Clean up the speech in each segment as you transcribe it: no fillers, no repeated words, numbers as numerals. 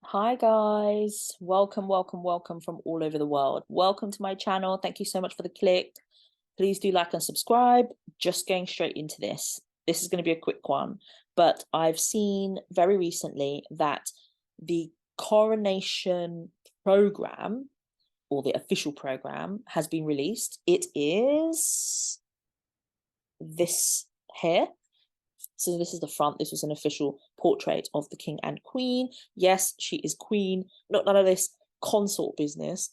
Hi guys, welcome from all over the world. Welcome to my channel. Thank you so much for the click. Please do like and subscribe. Just going straight into this. This is going to be a quick one, but I've seen very recently that the Coronation program, or the official program, has been released. It is this here. So this is the front. This was an official portrait of the king and queen. Yes, she is queen. Not none of this consort business,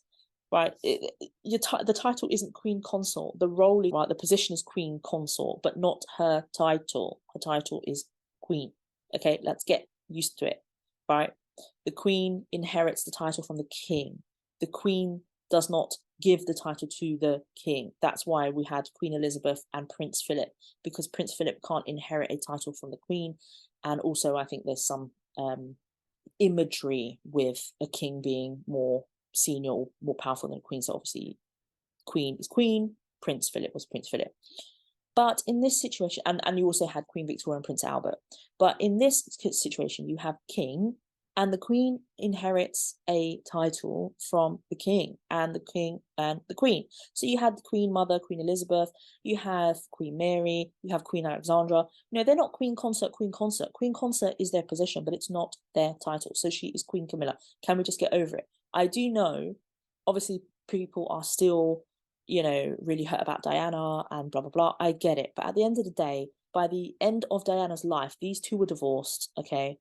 right? The title isn't queen consort. The role, right? The position is queen consort, but not her title. Her title is queen. Okay, let's get used to it, right? The queen inherits the title from the king. The queen does not give the title to the king. That's why we had Queen Elizabeth and Prince Philip, because Prince Philip can't inherit a title from the queen. And also I think there's some imagery with a king being more senior, more powerful than a queen. So obviously queen is queen, Prince Philip was Prince Philip. But in this situation, and you also had Queen Victoria and Prince Albert, but in this situation you have king, and the queen inherits a title from the king and the queen. So you had the Queen Mother, Queen Elizabeth, you have Queen Mary, you have Queen Alexandra. No, they're not Queen Consort, Queen Consort. Queen Consort is their position, but it's not their title. So she is Queen Camilla. Can we just get over it? I do know, obviously, people are still, really hurt about Diana and blah, blah, blah. I get it. But at the end of the day, by the end of Diana's life, these two were divorced, okay?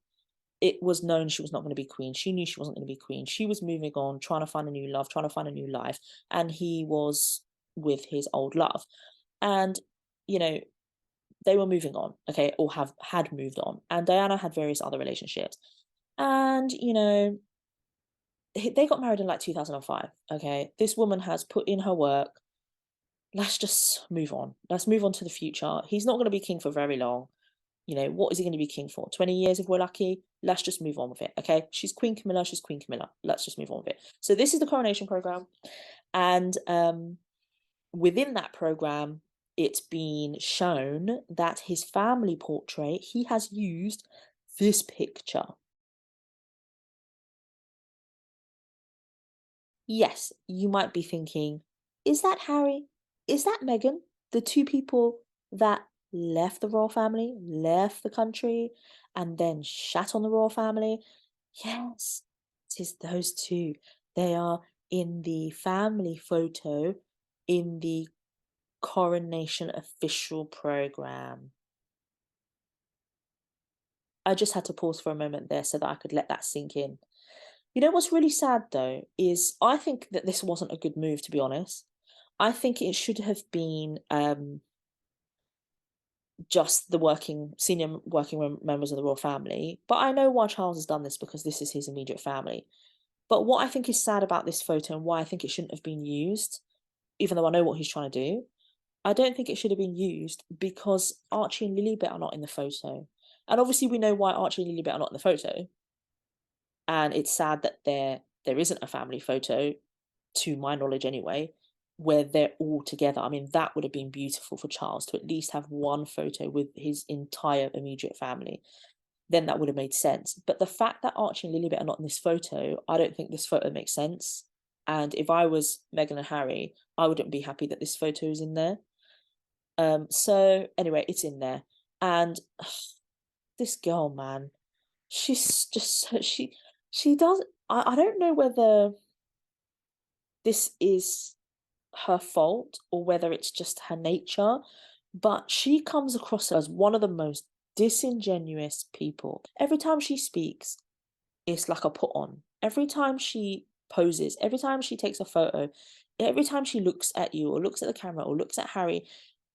It was known she was not going to be queen. She knew she wasn't going to be queen. She was moving on, trying to find a new love, trying to find a new life. And he was with his old love. And, they were moving on, okay, or had moved on. And Diana had various other relationships. And, they got married in like 2005, okay? This woman has put in her work. Let's just move on. Let's move on to the future. He's not going to be king for very long. What is he going to be king for? 20 years if we're lucky? Let's just move on with it, okay? She's Queen Camilla, she's Queen Camilla. Let's just move on with it. So this is the coronation program. And within that program, it's been shown that his family portrait, he has used this picture. Yes, you might be thinking, is that Harry? Is that Meghan? The two people that left the royal family, left the country, and then shat on the royal family? Yes, it is those two. They are in the family photo in the Coronation official program. I just had to pause for a moment there so that I could let that sink in. You know what's really sad though is I think that this wasn't a good move, to be honest. I think it should have been just the senior working members of the royal family. But I know why Charles has done this, because this is his immediate family. But what I think is sad about this photo, and why I think it shouldn't have been used, even though I know what he's trying to do, I don't think it should have been used because Archie and Lilibet are not in the photo. And obviously we know why Archie and Lilibet are not in the photo. And it's sad that there isn't a family photo, to my knowledge anyway, where they're all together. I mean, that would have been beautiful for Charles to at least have one photo with his entire immediate family. Then that would have made sense. But the fact that Archie and Lilibet are not in this photo, I don't think this photo makes sense. And if I was Meghan and Harry, I wouldn't be happy that this photo is in there. So anyway, it's in there. And this girl, man, she's just she does, I don't know whether this is her fault or whether it's just her nature, but she comes across as one of the most disingenuous people. Every time she speaks, it's like a put on. Every time she poses, every time she takes a photo, every time she looks at you or looks at the camera or looks at Harry,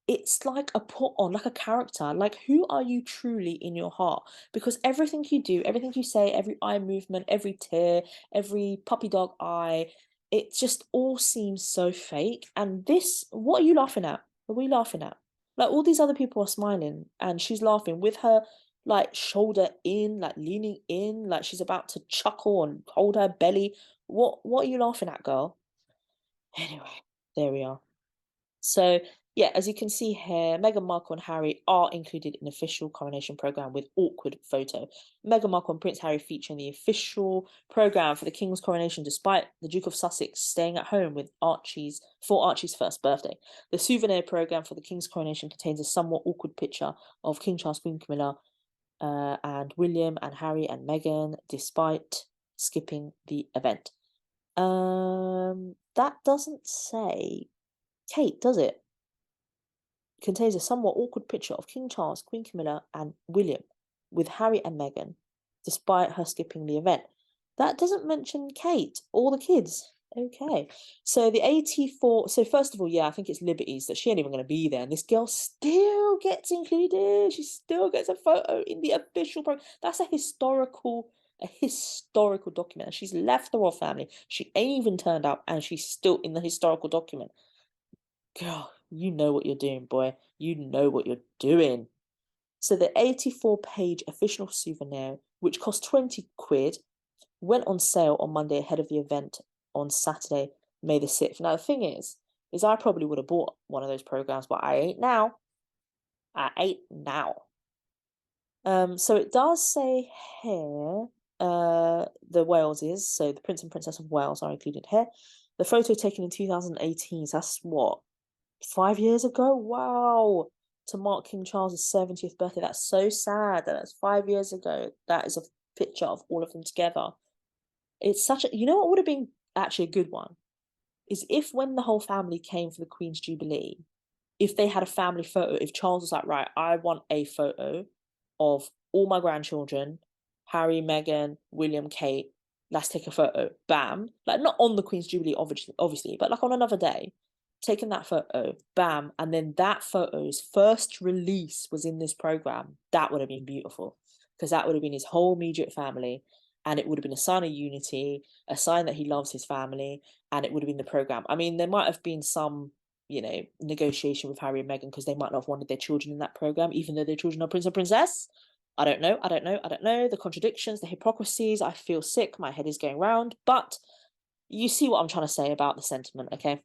it's like a put on, like a character. Like, who are you truly in your heart? Because everything you do, everything you say, every eye movement, every tear, every puppy dog eye, it just all seems so fake. And this, what are you laughing at? What are we laughing at? Like, all these other people are smiling and she's laughing with her like shoulder in, like leaning in, like she's about to chuckle and hold her belly. What are you laughing at, girl? Anyway, there we are. So yeah, as you can see here, Meghan Markle and Harry are included in official coronation program with awkward photo. Meghan Markle and Prince Harry feature in the official program for the King's coronation, despite the Duke of Sussex staying at home with Archie's first birthday. The souvenir program for the King's coronation contains a somewhat awkward picture of King Charles, Queen Camilla, and William and Harry and Meghan, despite skipping the event. That doesn't say Kate, does it? Contains a somewhat awkward picture of King Charles, Queen Camilla, and William, with Harry and Meghan, despite her skipping the event. That doesn't mention Kate or the kids. Okay, so the 84. So first of all, yeah, I think it's Liberty's that she ain't even going to be there, and this girl still gets included. She still gets a photo in the official program. That's a historical document. She's left the royal family. She ain't even turned up, and she's still in the historical document. Girl, you know what you're doing, boy. You know what you're doing. So the 84-page official souvenir, which cost 20 quid, went on sale on Monday ahead of the event on Saturday, May the 6th. Now, the thing is I probably would have bought one of those programs, but I ain't now. I ain't now. So it does say here, the Waleses, so the Prince and Princess of Wales are included here. The photo taken in 2018, so that's what, 5 years ago? Wow. To mark King Charles's 70th birthday. That's so sad that that's 5 years ago. That is a picture of all of them together. It's such a, you know what would have been actually a good one? Is if when the whole family came for the Queen's Jubilee, if they had a family photo, if Charles was like, right, I want a photo of all my grandchildren, Harry, Meghan, William, Kate, let's take a photo. Bam. Like not on the Queen's Jubilee, obviously, but like on another day, taking that photo, bam, and then that photo's first release was in this program. That would have been beautiful, because that would have been his whole immediate family, and it would have been a sign of unity, a sign that he loves his family, and it would have been the program. I mean, there might have been some, negotiation with Harry and Meghan, because they might not have wanted their children in that program, even though their children are prince and princess. I don't know. The contradictions, the hypocrisies. I feel sick. My head is going round. But you see what I'm trying to say about the sentiment, okay?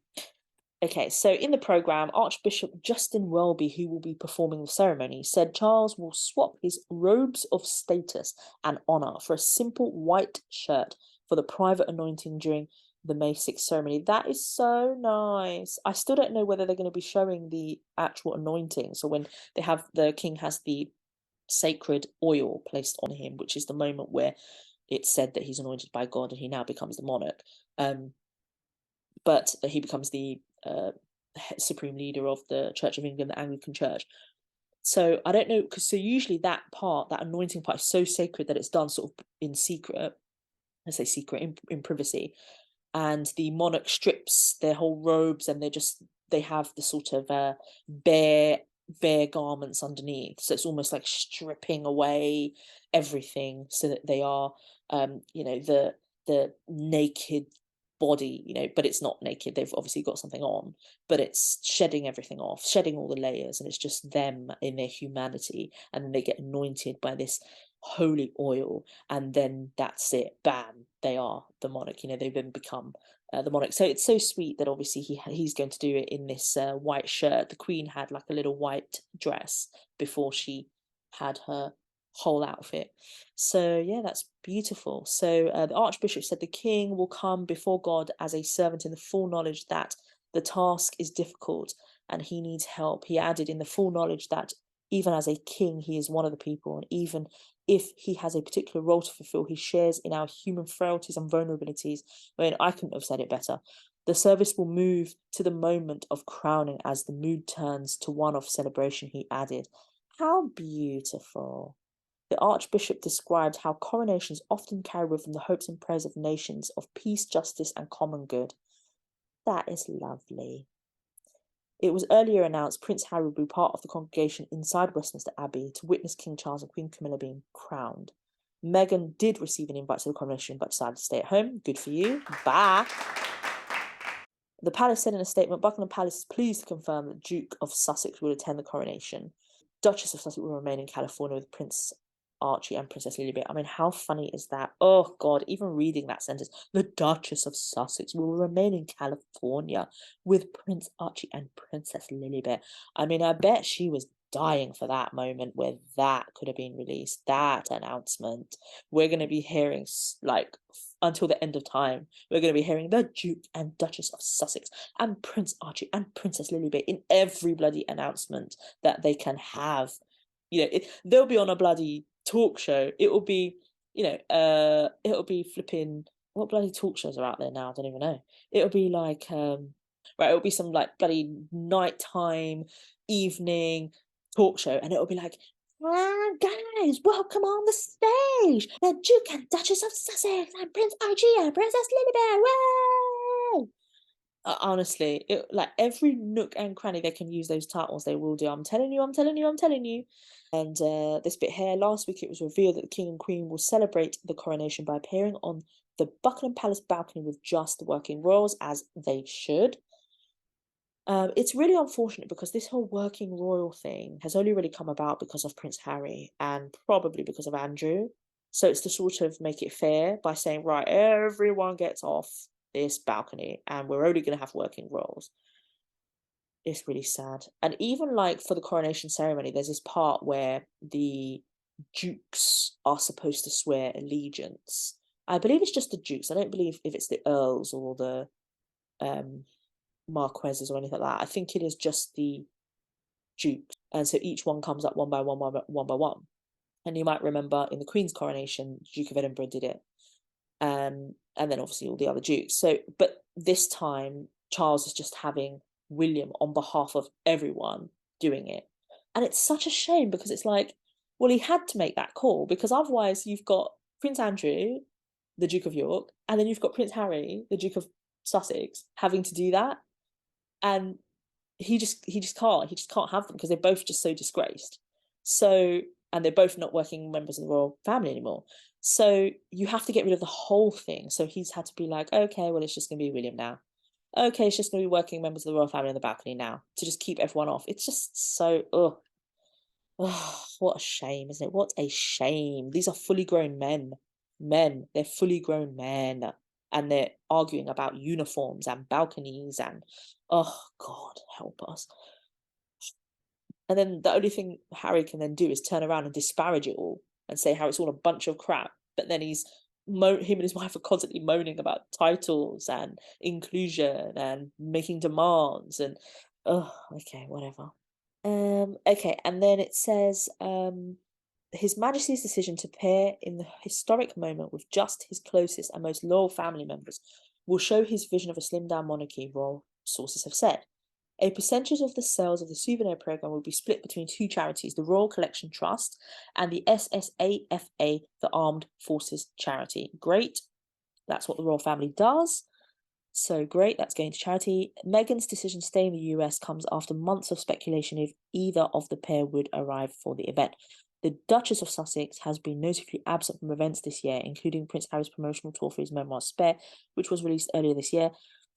Okay, so in the programme, Archbishop Justin Welby, who will be performing the ceremony, said Charles will swap his robes of status and honour for a simple white shirt for the private anointing during the May 6th ceremony. That is so nice. I still don't know whether they're going to be showing the actual anointing. So when the king has the sacred oil placed on him, which is the moment where it's said that he's anointed by God and he now becomes the monarch. But he becomes the supreme leader of the Church of England, the Anglican Church. So I don't know, because so usually that anointing part is so sacred that it's done sort of in secret. I say secret, in privacy. And the monarch strips their whole robes, and they have the sort of bare garments underneath. So it's almost like stripping away everything, so that they are, the naked body, but it's not naked. They've obviously got something on, but it's shedding everything off, shedding all the layers, and it's just them in their humanity. And then they get anointed by this holy oil, and then that's it. Bam, they are the monarch. They then become the monarch. So it's so sweet that obviously he's going to do it in this white shirt. The Queen had like a little white dress before she had her whole outfit. So yeah, that's beautiful. So the Archbishop said the king will come before God as a servant in the full knowledge that the task is difficult and he needs help. He added, in the full knowledge that even as a king, he is one of the people, and even if he has a particular role to fulfill, he shares in our human frailties and vulnerabilities. I mean, I couldn't have said it better. The service will move to the moment of crowning as the mood turns to one of celebration, he added. How beautiful. The Archbishop described how coronations often carry with them the hopes and prayers of nations of peace, justice, and common good. That is lovely. It was earlier announced Prince Harry would be part of the congregation inside Westminster Abbey to witness King Charles and Queen Camilla being crowned. Meghan did receive an invite to the coronation, but decided to stay at home. Good for you. Bye. The palace said in a statement, Buckingham Palace is pleased to confirm that Duke of Sussex will attend the coronation. Duchess of Sussex will remain in California with Prince Archie and Princess Lilibet. I mean, how funny is that? Oh God, even reading that sentence, the Duchess of Sussex will remain in California with Prince Archie and Princess Lilibet. I mean, I bet she was dying for that moment where that could have been released, that announcement. We're going to be hearing, like, until the end of time, we're going to be hearing the Duke and Duchess of Sussex and Prince Archie and Princess Lilibet in every bloody announcement that they can have. You know, they'll be on a bloody talk show. It will be, it'll be flipping, what bloody talk shows are out there now? I don't even know. It'll be like, right, it'll be some like bloody nighttime, evening talk show, and it'll be like, guys, welcome on the stage, the Duke and Duchess of Sussex and Prince Archie and Princess Lilibet. Whoa! Honestly, like every nook and cranny they can use those titles, they will do. I'm telling you, I'm telling you, I'm telling you. And this bit here, last week it was revealed that the King and Queen will celebrate the coronation by appearing on the Buckingham Palace balcony with just the working royals, as they should. It's really unfortunate because this whole working royal thing has only really come about because of Prince Harry and probably because of Andrew. So it's to sort of make it fair by saying, right, everyone gets off this balcony and we're only going to have working royals. It's really sad. And even like for the coronation ceremony, there's this part where the dukes are supposed to swear allegiance. I believe it's just the dukes. I don't believe if it's the earls or the marquesses or anything like that. I think it is just the dukes, and so each one comes up one by one, one by one. And you might remember in the Queen's coronation, Duke of Edinburgh did it, and then obviously all the other dukes. So, but this time Charles is just having William on behalf of everyone doing it, and it's such a shame because it's like, well, he had to make that call because otherwise you've got Prince Andrew, the Duke of York, and then you've got Prince Harry, the Duke of Sussex, having to do that, and he just can't have them because they're both just so disgraced. So, and they're both not working members of the royal family anymore. So you have to get rid of the whole thing. So he's had to be like, okay, well, it's just going to be William now. Okay, it's just going to be working members of the royal family in the balcony now to just keep everyone off. It's just so, what a shame, isn't it? What a shame. These are fully grown men. They're fully grown men. And they're arguing about uniforms and balconies and, oh, God, help us. And then the only thing Harry can then do is turn around and disparage it all and say how it's all a bunch of crap. But then him and his wife are constantly moaning about titles and inclusion and making demands and, oh, okay, whatever. Okay, and then it says, His Majesty's decision to pair in the historic moment with just his closest and most loyal family members will show his vision of a slimmed down monarchy, royal sources have said. A percentage of the sales of the souvenir program will be split between two charities, the Royal Collection Trust and the SSAFA, the Armed Forces Charity. Great. That's what the royal family does. So great, that's going to charity. Meghan's decision to stay in the US comes after months of speculation if either of the pair would arrive for the event. The Duchess of Sussex has been noticeably absent from events this year, including Prince Harry's promotional tour for his memoir Spare, which was released earlier this year.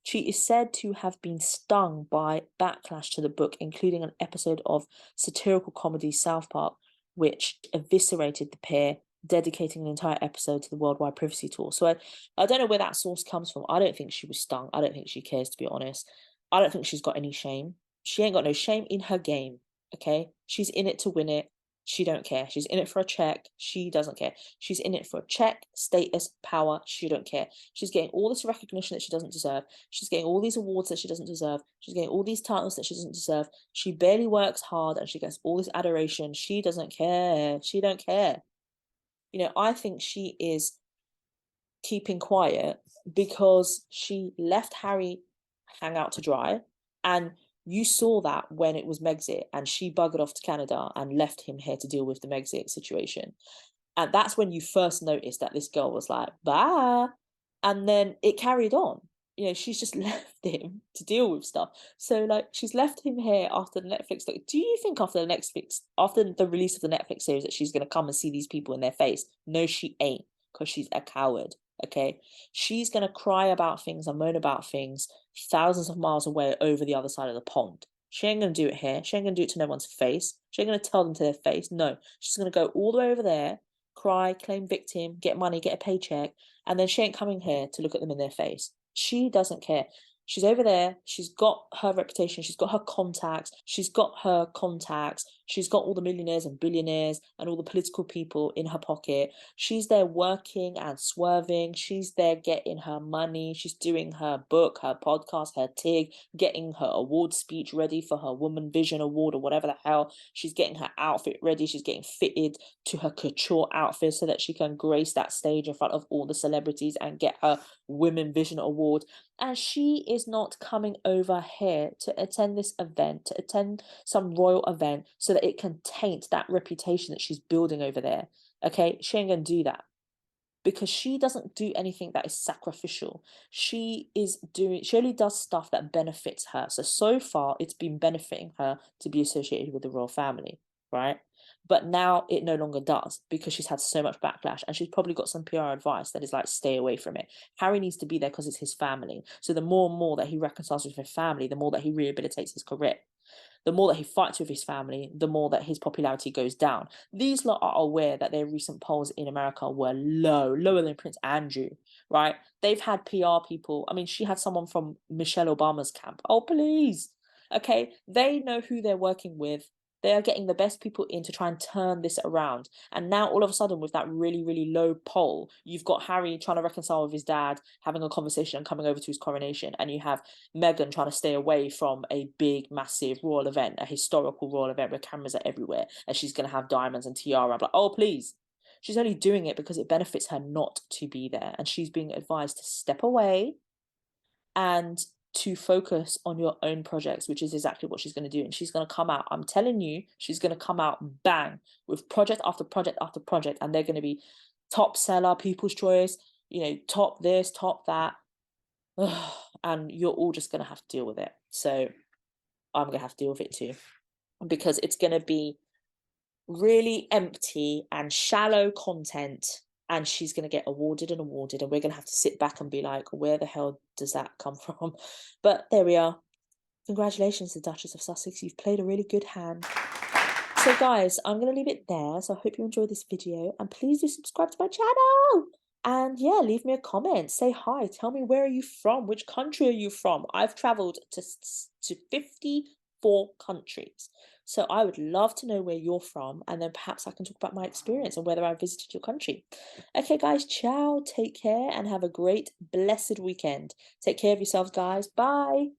She is said to have been stung by backlash to the book, including an episode of satirical comedy South Park, which eviscerated the pair, dedicating an entire episode to the Worldwide Privacy Tour. So I don't know where that source comes from. I don't think she was stung. I don't think she cares, to be honest. I don't think she's got any shame. She ain't got no shame in her game, okay? She's in it to win it. She don't care. She's in it for a check. She doesn't care. She's in it for a check, status, power. She don't care. She's getting all this recognition that she doesn't deserve. She's getting all these awards that she doesn't deserve. She's getting all these titles that she doesn't deserve. She barely works hard and she gets all this adoration. She doesn't care. She don't care. You know, I think she is keeping quiet because she left Harry hang out to dry, and you saw that when it was Megxit and she buggered off to Canada and left him here to deal with the Megxit situation. And that's when you first noticed that this girl was like, bye. And then it carried on. You know, she's just left him to deal with stuff. So, like, she's left him here after the Netflix. Like, do you think after the release of the Netflix series, that she's going to come and see these people in their face? No, she ain't, because she's a coward. Okay, she's going to cry about things and moan about things thousands of miles away over the other side of the pond. She ain't going to do it here. She ain't going to do it to no one's face. She ain't going to tell them to their face. No, she's going to go all the way over there cry, claim victim, get money, get a paycheck, and then she ain't coming here to look at them in their face. She doesn't care. She's over there. She's got her reputation. She's got her contacts. She's got all the millionaires and billionaires and all the political people in her pocket. She's there working and swerving. She's there getting her money. She's doing her book, her podcast, her TIG, getting her award speech ready for her Woman Vision Award or whatever the hell. She's getting her outfit ready. She's getting fitted to her couture outfit so that she can grace that stage in front of all the celebrities and get her Women Vision Award. And she is not coming over here to attend this event, to attend some royal event so that it can taint that reputation that she's building over there. Okay, she ain't gonna do that because she doesn't do anything that is sacrificial. She only does stuff that benefits her. So far it's been benefiting her to be associated with the royal family, right? But now it no longer does because she's had so much backlash, and she's probably got some PR advice that is like, stay away from it. Harry needs to be there because it's his family. So the more and more that he reconciles with his family, the more that he rehabilitates his career. The more that he fights with his family, the more that his popularity goes down. These lot are aware that their recent polls in America were lower than Prince Andrew, right? They've had PR people. I mean, she had someone from Michelle Obama's camp. Oh, please. Okay, they know who they're working with. They are getting the best people in to try and turn this around. And now all of a sudden, with that really low poll, you've got Harry trying to reconcile with his dad, having a conversation and coming over to his coronation. And you have Meghan trying to stay away from a big, massive royal event, a historical royal event where cameras are everywhere. And she's going to have diamonds and tiara. I'm like, oh, please. She's only doing it because it benefits her not to be there. And she's being advised to step away and to focus on your own projects, which is exactly what she's going to do. And she's going to come out, I'm telling you, she's going to come out bang with project after project after project, and they're going to be top seller, people's choice, you know, top this, top that. And you're all just going to have to deal with it. So I'm going to have to deal with it too, because it's going to be really empty and shallow content, and she's going to get awarded, and we're going to have to sit back and be like, where the hell does that come from? But there we are. Congratulations, the Duchess of Sussex. You've played a really good hand. So guys, I'm going to leave it there. So I hope you enjoyed this video, and please do subscribe to my channel. And yeah, leave me a comment, say hi, tell me, where are you from? Which country are you from? I've traveled to 54 countries. So I would love to know where you're from, and then perhaps I can talk about my experience and whether I visited your country. Okay, guys, ciao, take care, and have a great, blessed weekend. Take care of yourselves, guys. Bye.